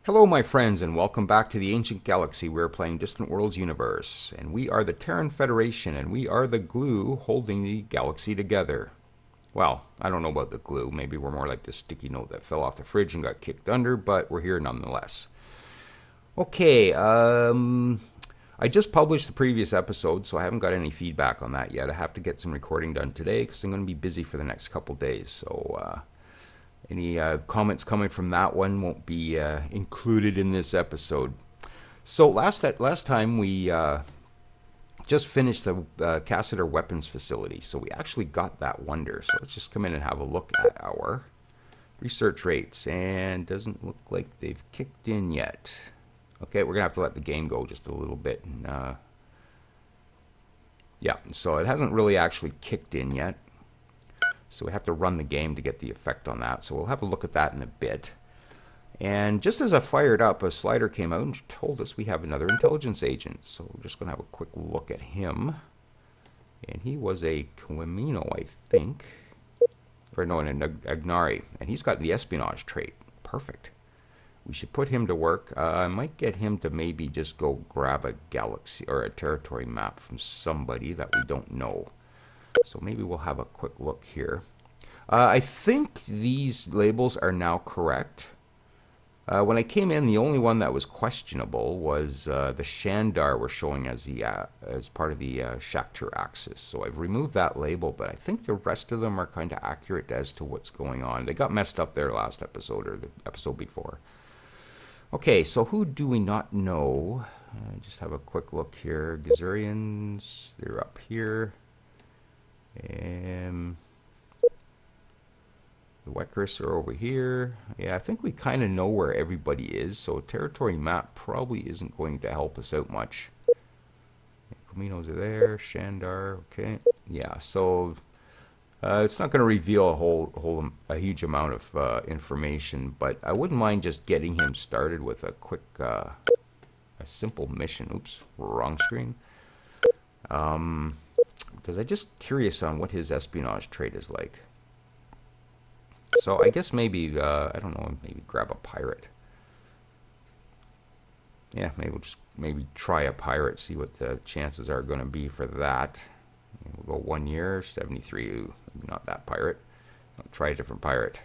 Hello, my friends, and welcome back to the Ancient Galaxy. We're playing Distant Worlds Universe, and we are the Terran Federation, and we are the glue holding the galaxy together. Well, I don't know about the glue. Maybe we're more like the sticky note that fell off the fridge and got kicked under, but we're here nonetheless. Okay, I just published the previous episode, so I haven't got any feedback on that yet. I have to get some recording done today because I'm going to be busy for the next couple days, so any comments coming from that one won't be included in this episode. So last time we just finished the Cassiter Weapons Facility, so we actually got that wonder. So let's just come in and have a look at our research rates, and doesn't look like they've kicked in yet. Okay, we're gonna have to let the game go just a little bit. And, yeah, so it hasn't really actually kicked in yet. So we have to run the game to get the effect on that. So we'll have a look at that in a bit. And just as I fired up, a slider came out and told us we have another intelligence agent. So we're just going to have a quick look at him. And he was a Camino, I think. Or no, an Agnari. And he's got the espionage trait. Perfect. We should put him to work. I might get him to maybe just go grab a galaxy or a territory map from somebody that we don't know. So maybe we'll have a quick look here. I think these labels are now correct. When I came in, the only one that was questionable was the Shandar were showing as part of the Shakhtar axis. So I've removed that label, but I think the rest of them are kind of accurate as to what's going on. They got messed up there last episode or the episode before. Okay, so who do we not know? Just have a quick look here. Gazurians, they're up here. The Wekris are over here. Yeah, I think we kind of know where everybody is, so a territory map probably isn't going to help us out much. Caminos are there, Shandar, okay. Yeah, so it's not going to reveal a huge amount of information, but I wouldn't mind just getting him started with a quick, a simple mission. Oops, wrong screen. Because I'm just curious on what his espionage trait is like. So I guess maybe, I don't know, maybe grab a pirate. Yeah, maybe we'll just try a pirate, see what the chances are going to be for that. We'll go 1 year, 73, ooh, maybe not that pirate. I'll try a different pirate.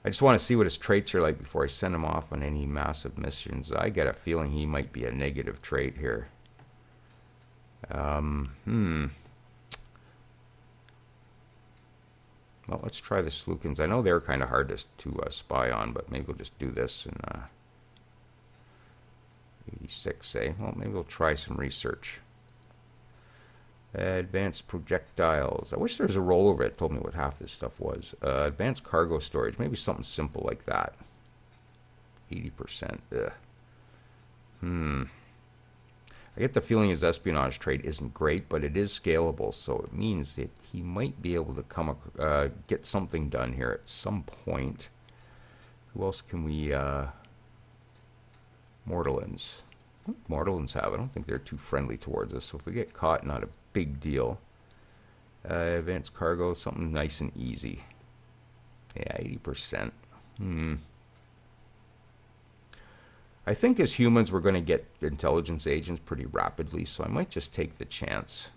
I just want to see what his traits are like before I send him off on any massive missions. I get a feeling he might be a negative trait here. Well, let's try the Slukins. I know they're kind of hard to spy on, but maybe we'll just do this in 86, eh? Well, maybe we'll try some research. Advanced projectiles. I wish there was a rollover that told me what half this stuff was. Advanced cargo storage. Maybe something simple like that. 80%. Ugh. I get the feeling his espionage trait isn't great, but it is scalable, so it means that he might be able to get something done here at some point. Who else can we... Mortallans. What do Mortallans have? I don't think they're too friendly towards us, so if we get caught, not a big deal. Advanced cargo, something nice and easy. Yeah, 80%. I think as humans we're going to get intelligence agents pretty rapidly, so I might just take the chance.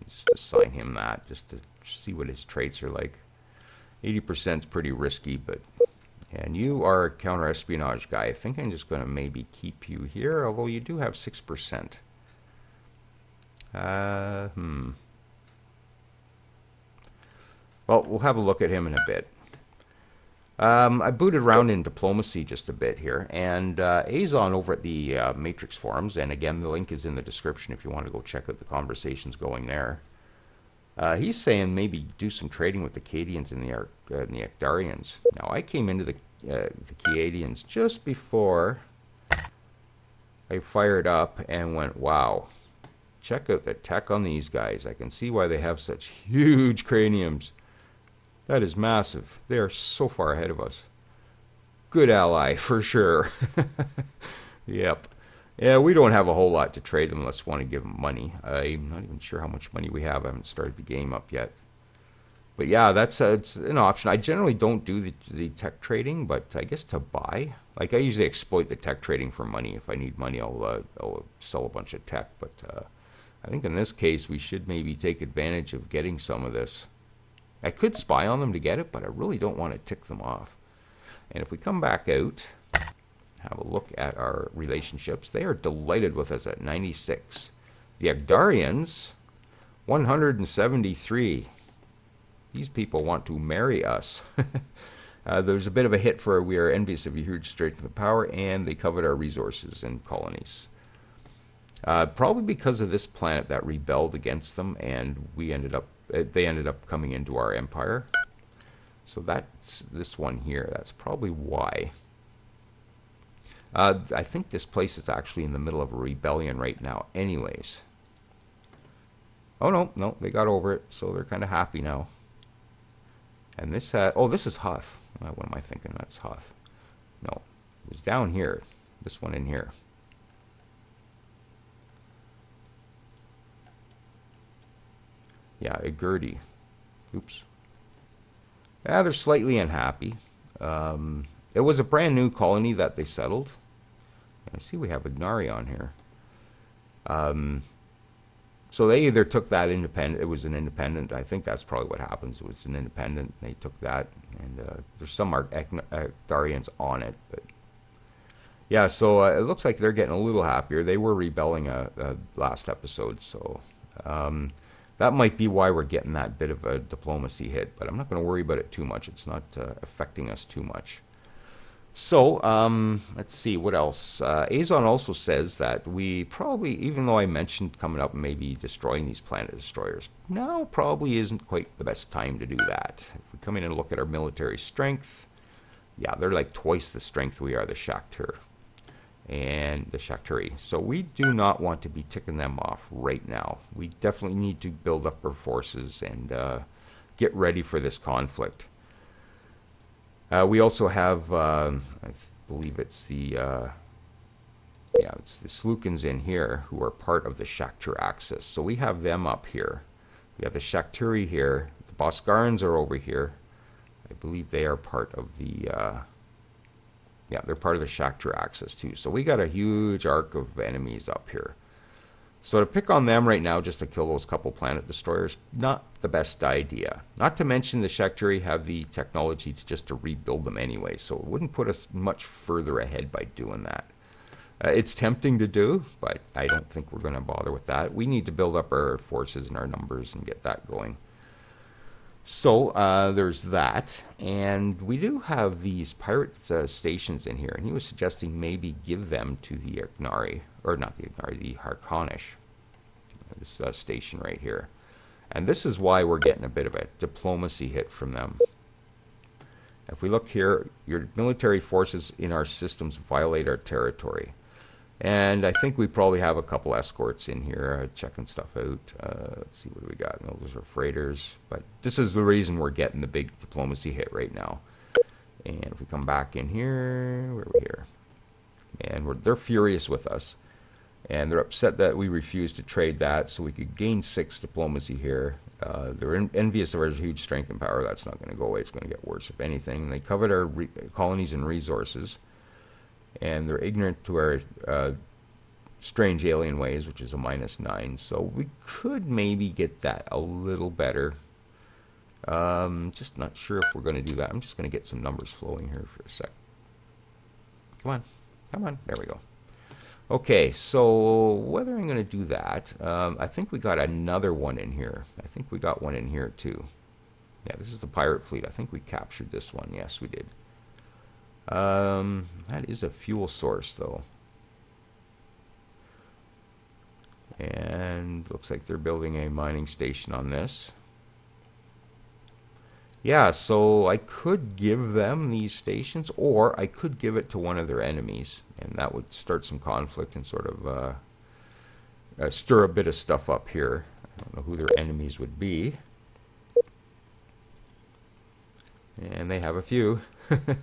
Just assign him that, just to see what his traits are like. 80% is pretty risky, but... And you are a counter-espionage guy. I think I'm just going to maybe keep you here, although you do have 6%. Well, we'll have a look at him in a bit. I booted around in diplomacy just a bit here, and Azon over at the Matrix forums, and again the link is in the description if you want to go check out the conversations going there. He's saying maybe do some trading with the Kiadians and the Ecdarians. Now I came into the Kiadians just before I fired up and went, wow, check out the tech on these guys. I can see why they have such huge craniums. That is massive. They are so far ahead of us. Good ally, for sure. Yep. Yeah, we don't have a whole lot to trade them unless we want to give them money. I'm not even sure how much money we have. I haven't started the game up yet. But yeah, it's an option. I generally don't do the tech trading, but I guess to buy, like I usually exploit the tech trading for money. If I need money, I'll sell a bunch of tech. But I think in this case, we should maybe take advantage of getting some of this. I could spy on them to get it, but I really don't want to tick them off. And if we come back out, have a look at our relationships, they are delighted with us at 96. The Kiadians, 173. These people want to marry us. There's a bit of a hit for we are envious of your huge strength and power, and they covet our resources and colonies. Probably because of this planet that rebelled against them, and they ended up coming into our empire. So that's this one here. That's probably why. I think this place is actually in the middle of a rebellion right now anyways. Oh, no, they got over it, so they're kind of happy now. And this this is Huth. What am I thinking? That's Huth. No, it was down here. This one in here. Yeah, Igurdi. Oops. Yeah, they're slightly unhappy. It was a brand new colony that they settled. I see we have Ignari on here. So they either took that independent, it was an independent, I think that's probably what happens, it was an independent, they took that, and there's some Darians on it, but yeah, so it looks like they're getting a little happier. They were rebelling last episode, so that might be why we're getting that bit of a diplomacy hit, but I'm not going to worry about it too much. It's not affecting us too much. So, let's see, what else? Azon also says that we probably, even though I mentioned coming up maybe destroying these planet destroyers, now probably isn't quite the best time to do that. If we come in and look at our military strength, yeah, they're like twice the strength we are, the Shakhtar and the Shakhtari. So we do not want to be ticking them off right now. We definitely need to build up our forces and get ready for this conflict. We also have, I believe it's the Slukins in here who are part of the Shakhtar axis. So we have them up here. We have the Shakhtari here. The Boskarans are over here. I believe they are part of the, they're part of the Shakhtar axis too. So we got a huge arc of enemies up here. So to pick on them right now just to kill those couple planet destroyers, not the best idea. Not to mention the Shakhtari have the technology to rebuild them anyway, so it wouldn't put us much further ahead by doing that. It's tempting to do, but I don't think we're going to bother with that. We need to build up our forces and our numbers and get that going. So there's that, and we do have these pirate stations in here, and he was suggesting maybe give them to the Ignari, or not the Ignari, the Harkonish, this station right here. And this is why we're getting a bit of a diplomacy hit from them. If we look here, your military forces in our systems violate our territory. And I think we probably have a couple escorts in here checking stuff out. Let's see, what do we got? No, those are freighters. But this is the reason we're getting the big diplomacy hit right now. And if we come back in here, where are we here? And they're furious with us. And they're upset that we refused to trade that so we could gain 6 diplomacy here. They're envious of our huge strength and power. That's not going to go away. It's going to get worse, if anything. And they covet our colonies and resources. And they're ignorant to our strange alien ways, which is a -9. So we could maybe get that a little better. Just not sure if we're going to do that. I'm just going to get some numbers flowing here for a sec. Come on. There we go. Okay, so whether I'm going to do that, I think we got another one in here. I think we got one in here too. Yeah, this is the pirate fleet. I think we captured this one. Yes, we did. That is a fuel source, though. And looks like they're building a mining station on this. Yeah, so I could give them these stations, or I could give it to one of their enemies, and that would start some conflict and sort of stir a bit of stuff up here. I don't know who their enemies would be. And they have a few. I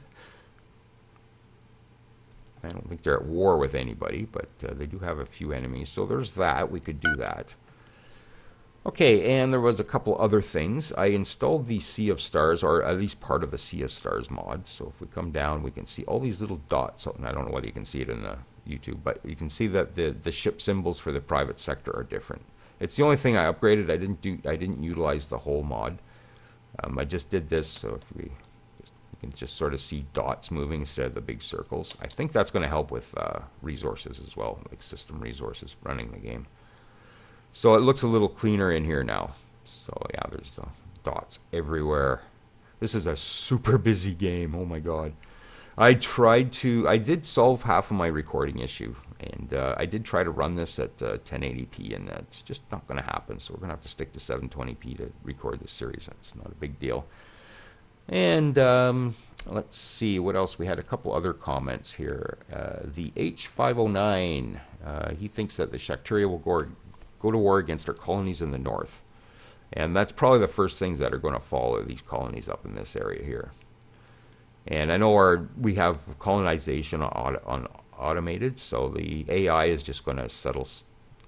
don't think they're at war with anybody, but they do have a few enemies. So there's that. We could do that. Okay, and there was a couple other things. I installed the Sea of Stars, or at least part of the Sea of Stars mod. So if we come down, we can see all these little dots. I don't know whether you can see it in the YouTube, but you can see that the ship symbols for the private sector are different. It's the only thing I upgraded. I didn't utilize the whole mod. I just did this, so if you can just sort of see dots moving instead of the big circles. I think that's going to help with resources as well, like system resources running the game. So it looks a little cleaner in here now. So yeah, there's the dots everywhere. This is a super busy game. Oh my god. I did solve half of my recording issue. And I did try to run this at 1080p, and it's just not going to happen. So we're going to have to stick to 720p to record this series. That's not a big deal. And let's see what else. We had a couple other comments here. The H509, he thinks that the Shaktiria will go to war against our colonies in the north. And that's probably the first things that are going to fall, are these colonies up in this area here. And I know we have colonization on automated, so the AI is just going to settle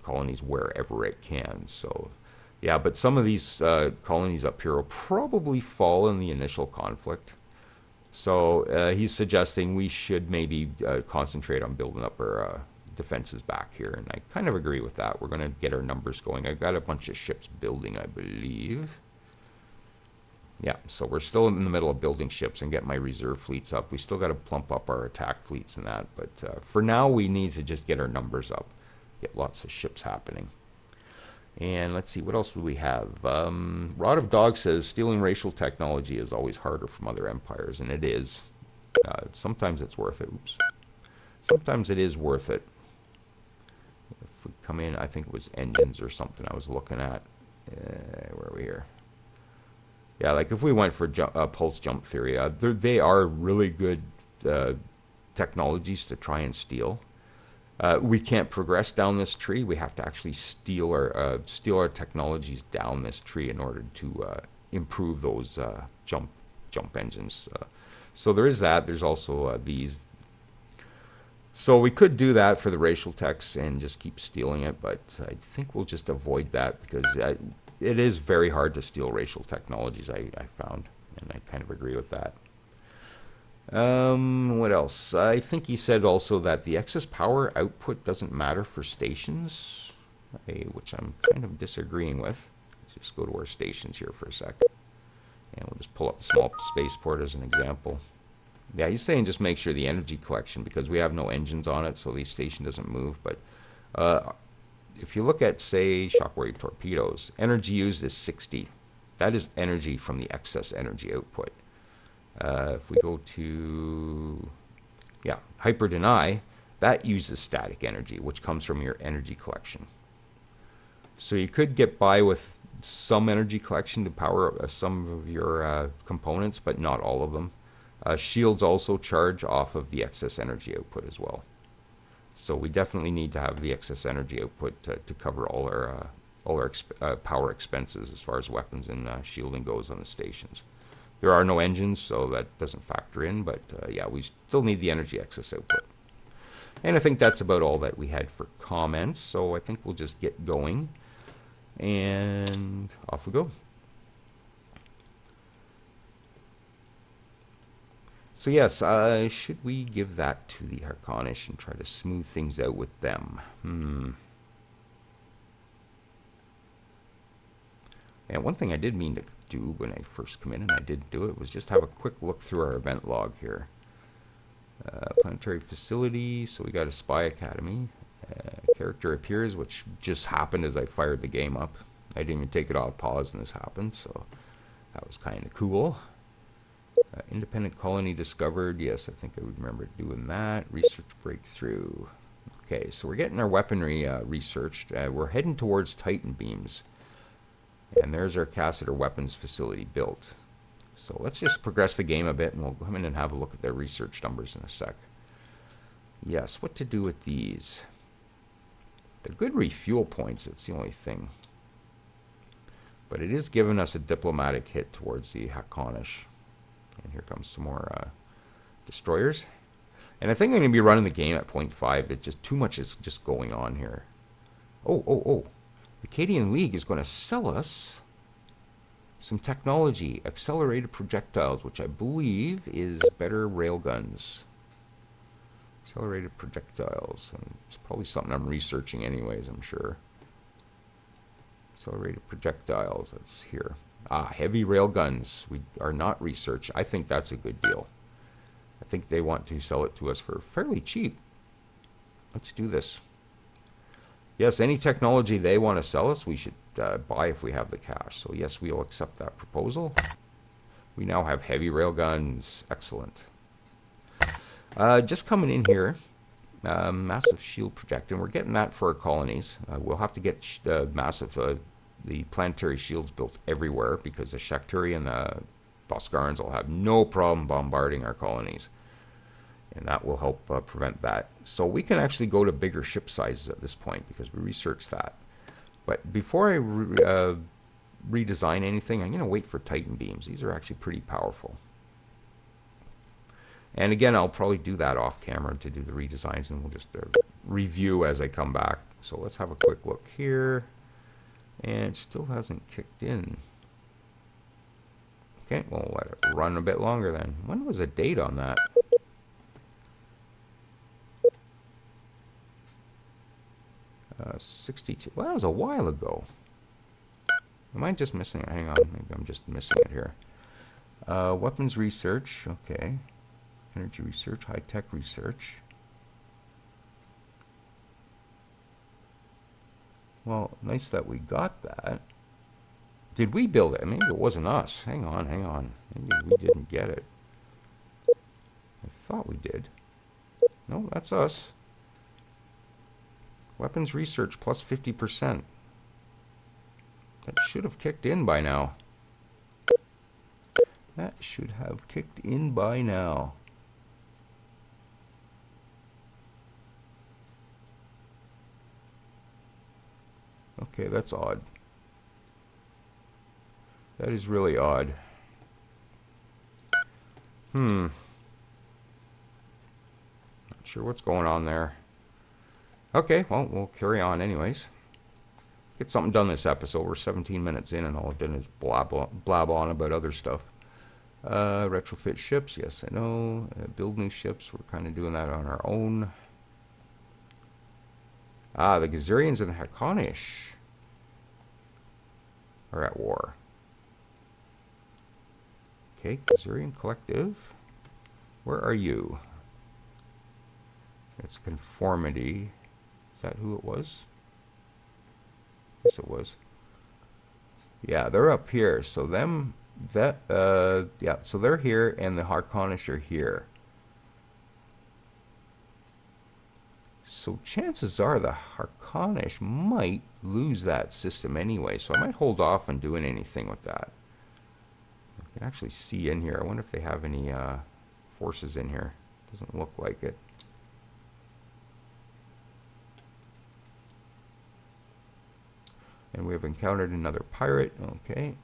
colonies wherever it can. So yeah, but some of these colonies up here will probably fall in the initial conflict. So he's suggesting we should maybe concentrate on building up our defenses back here, and I kind of agree with that. We're going to get our numbers going. I've got a bunch of ships building, I believe. Yeah, so we're still in the middle of building ships and getting my reserve fleets up. We still got to plump up our attack fleets and that, but for now we need to just get our numbers up, get lots of ships happening. And let's see, what else do we have? Rod of Dog says stealing racial technology is always harder from other empires, and it is. Sometimes it's worth it. Oops. Sometimes it is worth it. If we come in, I think it was engines or something I was looking at. Where are we here? Yeah, like if we went for pulse jump theory, they are really good technologies to try and steal. We can't progress down this tree. We have to actually steal our technologies down this tree in order to improve those jump engines. So there is that. There's also these. So we could do that for the racial techs and just keep stealing it, but I think we'll just avoid that because it is very hard to steal racial technologies, I found, and I kind of agree with that. What else? I think he said also that the excess power output doesn't matter for stations, which I'm kind of disagreeing with. Let's just go to our stations here for a sec. And we'll just pull up the small spaceport as an example. Yeah, he's saying just make sure the energy collection, because we have no engines on it, so the station doesn't move. But if you look at, say, shockwave torpedoes, energy used is 60. That is energy from the excess energy output. If we go to, hyper deny, that uses static energy, which comes from your energy collection. So you could get by with some energy collection to power some of your components, but not all of them. Shields also charge off of the excess energy output as well. So we definitely need to have the excess energy output to cover all our power expenses as far as weapons and shielding goes on the stations. There are no engines, so that doesn't factor in, but yeah, we still need the energy excess output. And I think that's about all that we had for comments, so I think we'll just get going, and off we go. So yes, should we give that to the Harkonish and try to smooth things out with them? And one thing I did mean to do when I first come in, and I did do it, was just have a quick look through our event log here. Planetary facility, so we got a spy academy. Character appears, which just happened as I fired the game up. I didn't even take it off pause and this happened, so that was kind of cool. Independent colony discovered. Yes, I think I remember doing that. Research breakthrough. Okay, so we're getting our weaponry researched. We're heading towards Titan beams. And there's our catheter weapons facility built. So let's just progress the game a bit, and we'll come in and have a look at their research numbers in a sec. Yes, what to do with these? They're good refuel points, it's the only thing. But it is giving us a diplomatic hit towards the Harkonish. And here comes some more destroyers. And I think I'm going to be running the game at 0.5. It's just too much is just going on here. Oh. The Kiadian League is going to sell us some technology, accelerated projectiles, which I believe is better railguns. Accelerated projectiles. It's probably something I'm researching anyways, I'm sure. Accelerated projectiles, that's here. Ah, heavy railguns. We are not researched. I think that's a good deal. I think they want to sell it to us for fairly cheap. Let's do this. Yes, any technology they want to sell us, we should buy if we have the cash. So yes, we'll accept that proposal. We now have heavy railguns. Excellent. Just coming in here, massive shield projector, and we're getting that for our colonies. We'll have to get the planetary shields built everywhere because the Shakturi and the Boskarans will have no problem bombarding our colonies. And that will help prevent that. So we can actually go to bigger ship sizes at this point because we researched that. But before I redesign anything, I'm going to wait for Titan beams. These are actually pretty powerful. And again, I'll probably do that off camera to do the redesigns, and we'll just review as I come back. So let's have a quick look here. And it still hasn't kicked in. Okay, we'll let it run a bit longer then. When was the date on that? 62. Well, that was a while ago. Am I just missing it? Hang on, maybe I'm just missing it here. Weapons research, okay. Energy research, high-tech research. Well, nice that we got that. Did we build it? Maybe it wasn't us. Hang on, hang on. Maybe we didn't get it. I thought we did. No, that's us. Weapons research plus 50%. That should have kicked in by now. That should have kicked in by now. Okay, that's odd. That is really odd. Not sure what's going on there. Okay, well, we'll carry on anyways. Get something done this episode. We're 17 minutes in and all I've done is blab on about other stuff. Retrofit ships, yes I know. Build new ships, we're kind of doing that on our own. Ah, the Gazarians and the Hakonish are at war. Okay, Gazarian Collective. Where are you? It's conformity. Is that who it was? Yes, it was. Yeah, they're up here. So yeah, so they're here and the Harkonish are here. So chances are the Harkonish might lose that system anyway. So I might hold off on doing anything with that. I can actually see in here. I wonder if they have any forces in here. Doesn't look like it. And we have encountered another pirate. Okay.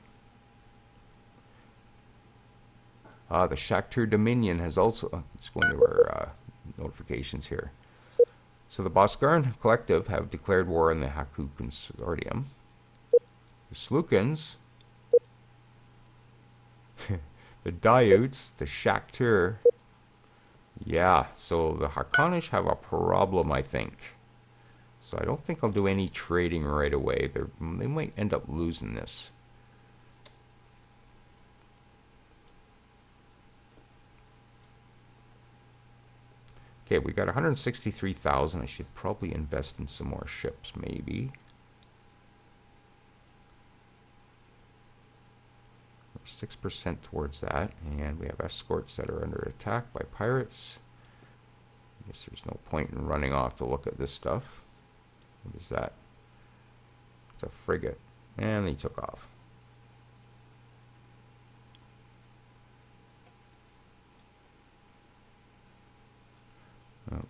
The Shakturi Dominion has also... Let's go into our notifications here. So the Boskarn Collective have declared war on the Haku Consortium. The Slukans, the Dayuts, the Shakturi. Yeah, so the Harkonish have a problem, I think. So I don't think I'll do any trading right away. They might end up losing this. Okay, we got 163,000. I should probably invest in some more ships, maybe. 6% towards that. And we have escorts that are under attack by pirates. I guess there's no point in running off to look at this stuff. What is that? It's a frigate. And they took off.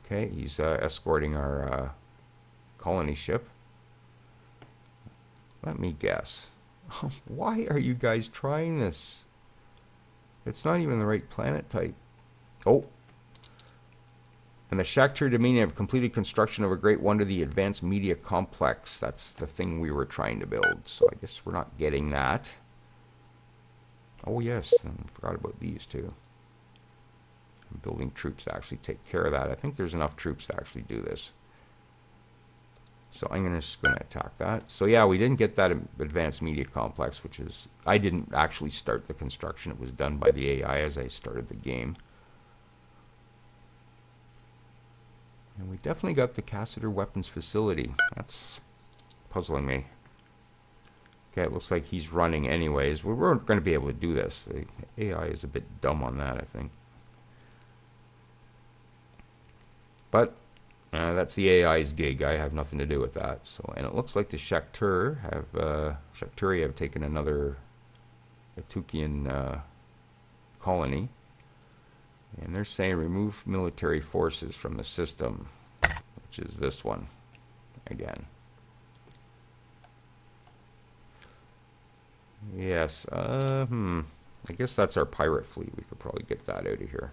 Okay, he's escorting our colony ship. Let me guess. Why are you guys trying this? It's not even the right planet type. Oh. And the Shakhtar Dominion have completed construction of a Great Wonder, the Advanced Media Complex. That's the thing we were trying to build. So I guess we're not getting that. Oh yes, I forgot about these too. I'm building troops to actually take care of that. I think there's enough troops to actually do this. So I'm just going to attack that. So yeah, we didn't get that Advanced Media Complex, which is... I didn't actually start the construction. It was done by the AI as I started the game. And we definitely got the Cassiter Weapons Facility. That's puzzling me. Okay, it looks like he's running anyways. We weren't going to be able to do this. The AI is a bit dumb on that, I think. But that's the AI's gig. I have nothing to do with that. So, and it looks like the Shakhturi have taken another Atukian colony. And they're saying remove military forces from the system, which is this one again. Yes, I guess that's our pirate fleet. We could probably get that out of here.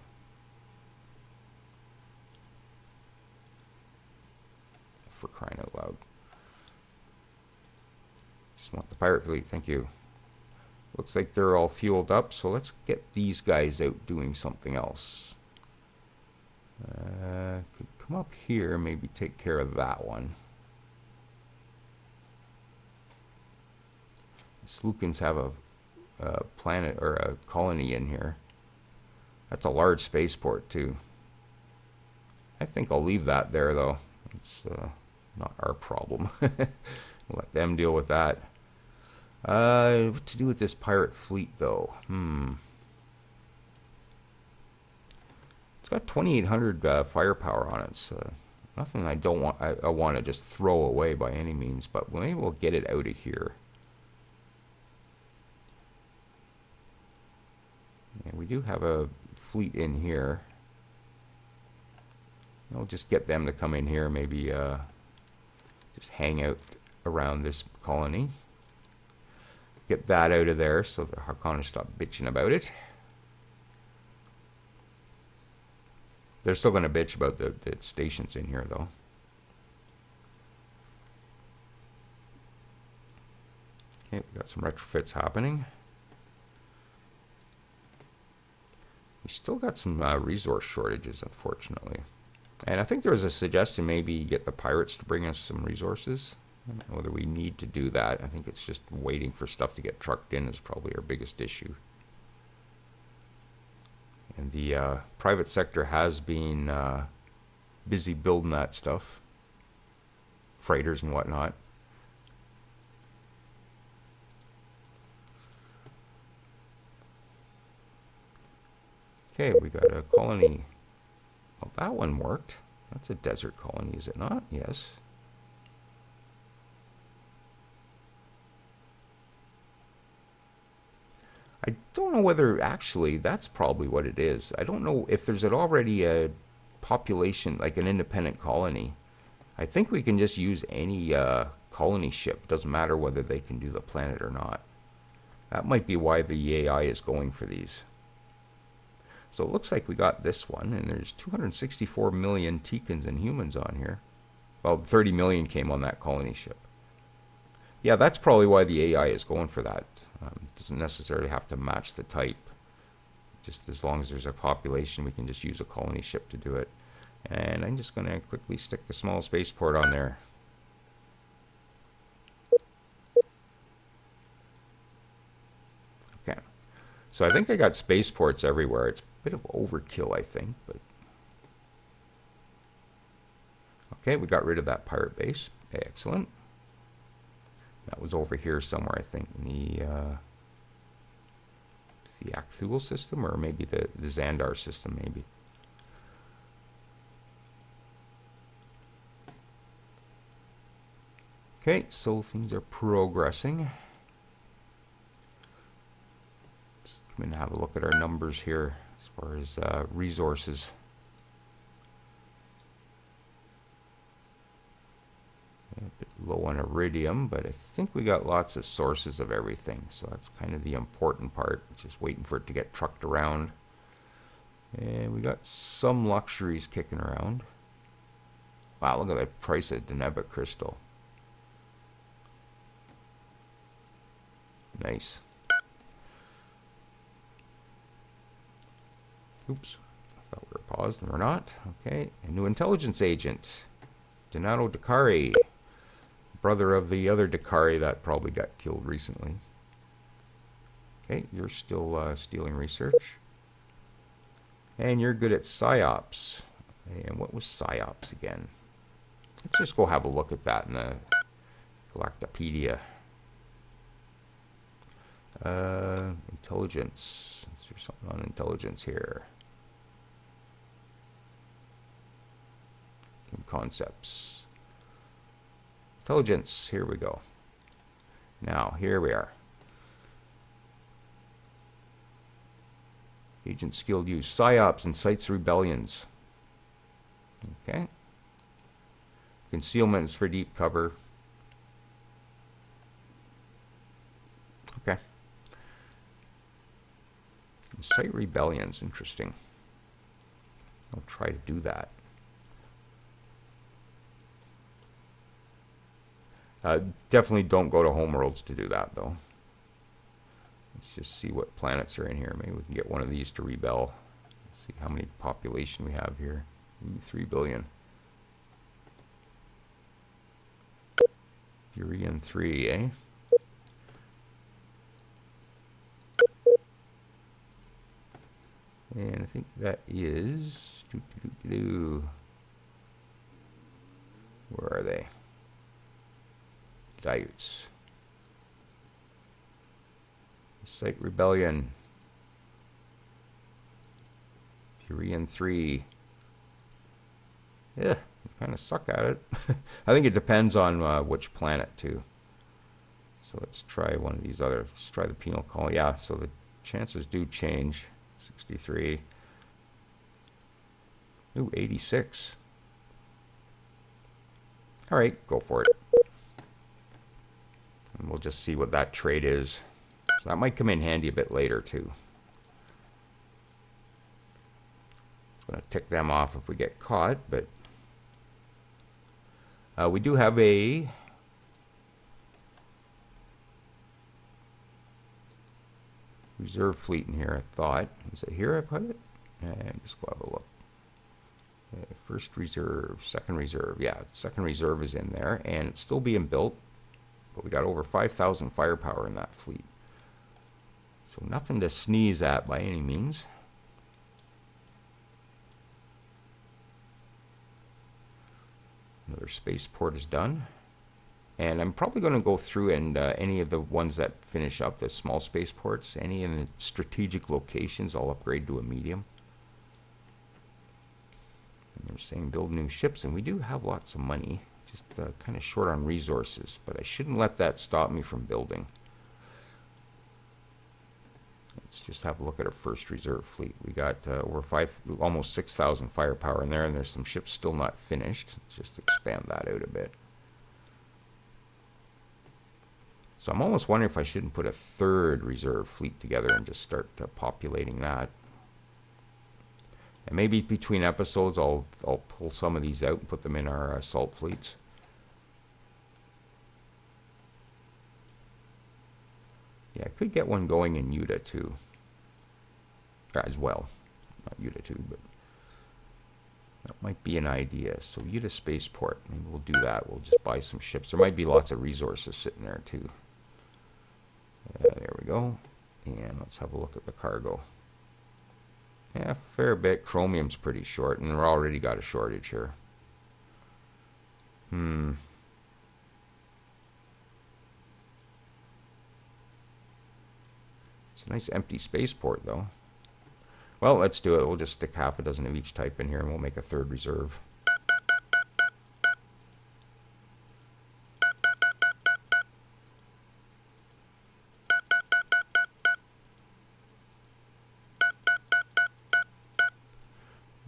For crying out loud. Just want the pirate fleet, thank you. Looks like they're all fueled up, so let's get these guys out doing something else. Could come up here, maybe take care of that one. The Slukins have a planet or a colony in here. That's a large spaceport too. I think I'll leave that there though. It's not our problem. Let them deal with that. What to do with this pirate fleet, though? It's got 2,800 firepower on it. So nothing I don't want. I want to just throw away by any means. But maybe we'll get it out of here. And we do have a fleet in here. I'll just get them to come in here. Maybe just hang out around this colony. Get that out of there so the Harkonnens stop bitching about it. They're still going to bitch about the stations in here, though. Okay, we got some retrofits happening. We still got some resource shortages, unfortunately. And I think there was a suggestion maybe get the pirates to bring us some resources. I don't know whether we need to do that. I think it's just waiting for stuff to get trucked in is probably our biggest issue. And the private sector has been busy building that stuff. Freighters and whatnot. Okay, we got a colony. Well, that one worked. That's a desert colony, is it not? Yes. I don't know whether actually that's probably what it is. I don't know if there's already a population, like an independent colony. I think we can just use any colony ship. Doesn't matter whether they can do the planet or not. That might be why the AI is going for these. So it looks like we got this one, and there's 264 million Tekans and humans on here. Well, 30 million came on that colony ship. Yeah, that's probably why the AI is going for that. It doesn't necessarily have to match the type. Just as long as there's a population, we can just use a colony ship to do it. And I'm just going to quickly stick the small spaceport on there. Okay. So I think I got spaceports everywhere. It's a bit of overkill, I think. But okay, we got rid of that pirate base. Excellent. That was over here somewhere, I think, in the Akthul system, or maybe the Xandar system, maybe. Okay, so things are progressing. Just come in and have a look at our numbers here as far as resources. A bit low on iridium, but I think we got lots of sources of everything, so that's kind of the important part. Just waiting for it to get trucked around. And we got some luxuries kicking around. Wow, look at that price of Deneba crystal. Nice. Oops. I thought we were paused and we're not. Okay. A new intelligence agent. Donato Dakari. Brother of the other Dakari that probably got killed recently. Okay, you're still stealing research. And you're good at PsyOps. And what was PsyOps again? Let's just go have a look at that in the Galactopedia. Intelligence. Is there something on intelligence here? Concepts. Intelligence. Here we go. Now, here we are. Agent skilled use. PsyOps incites rebellions. Okay. Concealment is for deep cover. Okay. Incite rebellions. Interesting. I'll try to do that. Definitely don't go to homeworlds to do that, though. Let's just see what planets are in here. Maybe we can get one of these to rebel. Let's see how many population we have here. Ooh, 3 billion. Urian 3, eh? And I think that is... Where are they? Diutes. Site Rebellion. Urian 3. Yeah, we kind of suck at it. I think it depends on which planet, too. So let's try one of these other. Let's try the penal colony. Yeah, so the chances do change. 63. Ooh, 86. All right, go for it. And we'll just see what that trade is. So that might come in handy a bit later, too. It's going to tick them off if we get caught, but we do have a reserve fleet in here, I thought. Is it here I put it? And just go have a look. First reserve, second reserve. Yeah, second reserve is in there, and it's still being built. But we got over 5,000 firepower in that fleet. So nothing to sneeze at by any means. Another spaceport is done. And I'm probably going to go through and any of the ones that finish up, the small spaceports, any in the strategic locations, I'll upgrade to a medium. And they're saying build new ships, and we do have lots of money. Just kind of short on resources, but I shouldn't let that stop me from building. Let's just have a look at our first reserve fleet. We got almost 6,000 firepower in there, and there's some ships still not finished. Let's just expand that out a bit. So I'm almost wondering if I shouldn't put a third reserve fleet together and just start populating that. And maybe between episodes, I'll pull some of these out and put them in our assault fleets. Yeah, I could get one going in Yuta too, as well. Not Yuta too, but that might be an idea. So Yuta spaceport, maybe we'll do that. We'll just buy some ships. There might be lots of resources sitting there too. There we go. And let's have a look at the cargo. Yeah, fair bit. Chromium's pretty short, and we're already got a shortage here. It's a nice empty spaceport, though. Well, let's do it. We'll just stick half a dozen of each type in here, and we'll make a third reserve.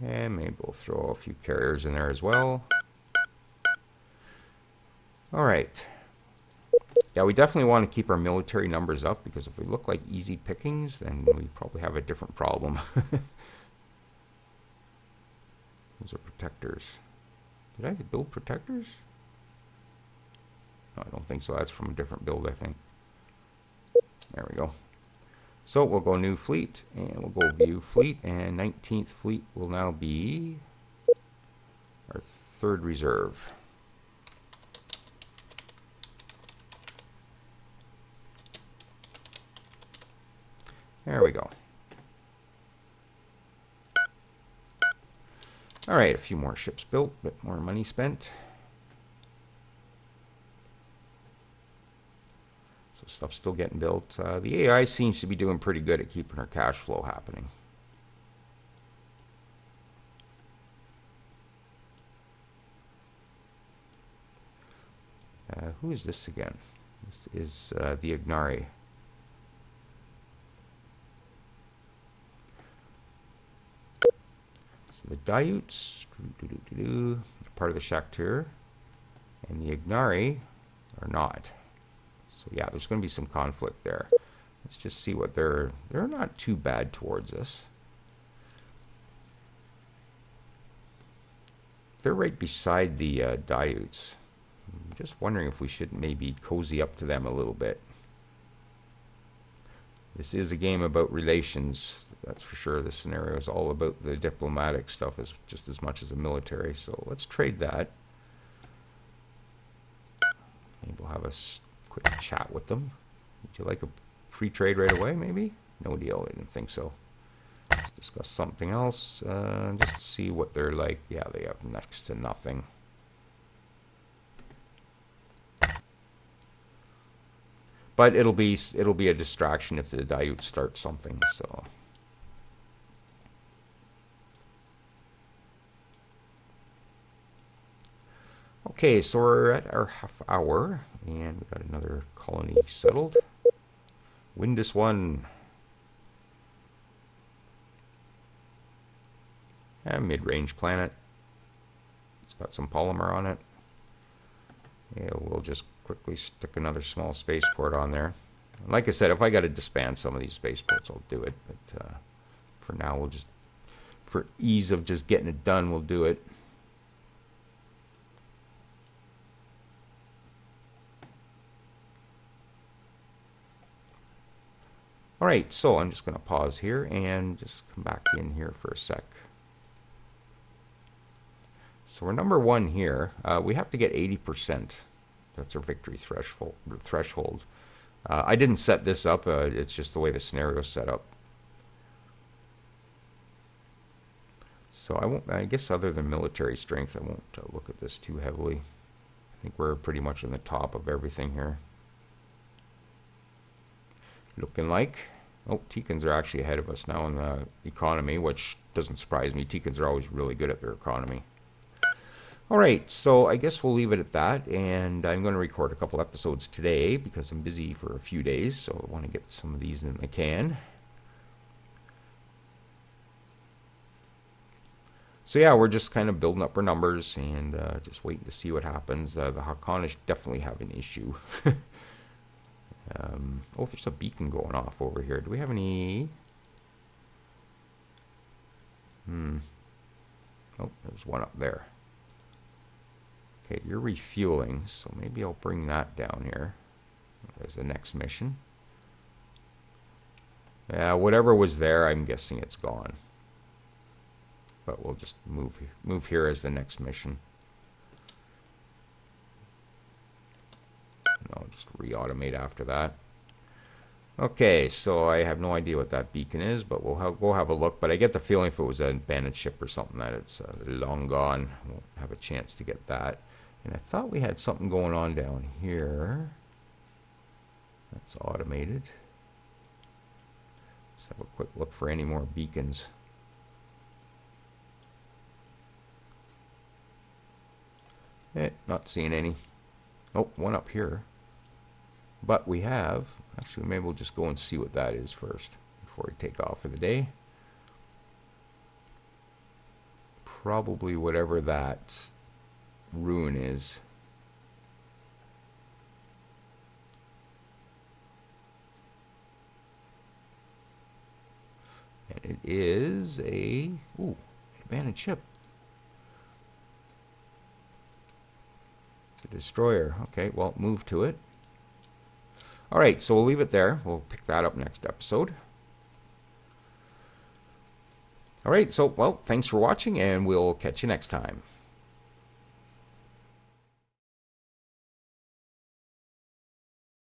And maybe we'll throw a few carriers in there as well. All right. Yeah, we definitely want to keep our military numbers up, because if we look like easy pickings, then we probably have a different problem. Those are protectors. Did I build protectors? No, I don't think so. That's from a different build, I think. There we go. So we'll go new fleet, and we'll go view fleet, and 19th fleet will now be our third reserve. There we go. All right, a few more ships built, a bit more money spent. So stuff's still getting built. The AI seems to be doing pretty good at keeping her cash flow happening. Who is this again? This is the Ignari. So the Dayuts, part of the Shaktir, and the Ignari are not. So yeah, there's going to be some conflict there. Let's just see what they're not too bad towards us. They're right beside the Dayuts. I'm just wondering if we should maybe cozy up to them a little bit. This is a game about relations, that's for sure. This scenario is all about the diplomatic stuff just as much as the military. So let's trade that. Maybe we'll have a quick chat with them. Would you like a free trade right away, maybe? No deal, I didn't think so. Let's discuss something else. Just see what they're like. Yeah, they have next to nothing. But it'll be a distraction if the Dayut starts something. So okay, so we're at our half hour, and we got another colony settled. Windus 1. And mid-range planet. It's got some polymer on it. Yeah, we'll just quickly stick another small spaceport on there. Like I said, if I got to disband some of these spaceports, I'll do it. But for now, we'll just, for ease of just getting it done, we'll do it. All right, so I'm just going to pause here and just come back in here for a sec. So we're number 1 here. We have to get 80%. That's our victory threshold. I didn't set this up. It's just the way the scenario is set up. So I won't. I guess other than military strength, I won't look at this too heavily. I think we're pretty much on the top of everything here. Looking like. Oh, Teekans are actually ahead of us now in the economy, which doesn't surprise me. Teekans are always really good at their economy. All right, so I guess we'll leave it at that, and I'm going to record a couple episodes today because I'm busy for a few days, so I want to get some of these in the can. So yeah, we're just kind of building up our numbers and just waiting to see what happens. The Haqqanish definitely have an issue. Oh, there's a beacon going off over here. Do we have any... Oh, there's one up there. Okay, you're refueling, so maybe I'll bring that down here as the next mission. Yeah, whatever was there, I'm guessing it's gone. But we'll just move here as the next mission. And I'll just re-automate after that. Okay, so I have no idea what that beacon is, but we'll have a look. But I get the feeling if it was an abandoned ship or something that it's long gone. Won't have a chance to get that. And I thought we had something going on down here. That's automated. Let's have a quick look for any more beacons. Not seeing any. Oh, one up here. But we have, actually maybe we'll just go and see what that is first before we take off for the day. Probably whatever that ruin is. And it is a abandoned ship. Destroyer. Okay, well, move to it. All right, so we'll leave it there. We'll pick that up next episode. All right, so, well, thanks for watching, and we'll catch you next time.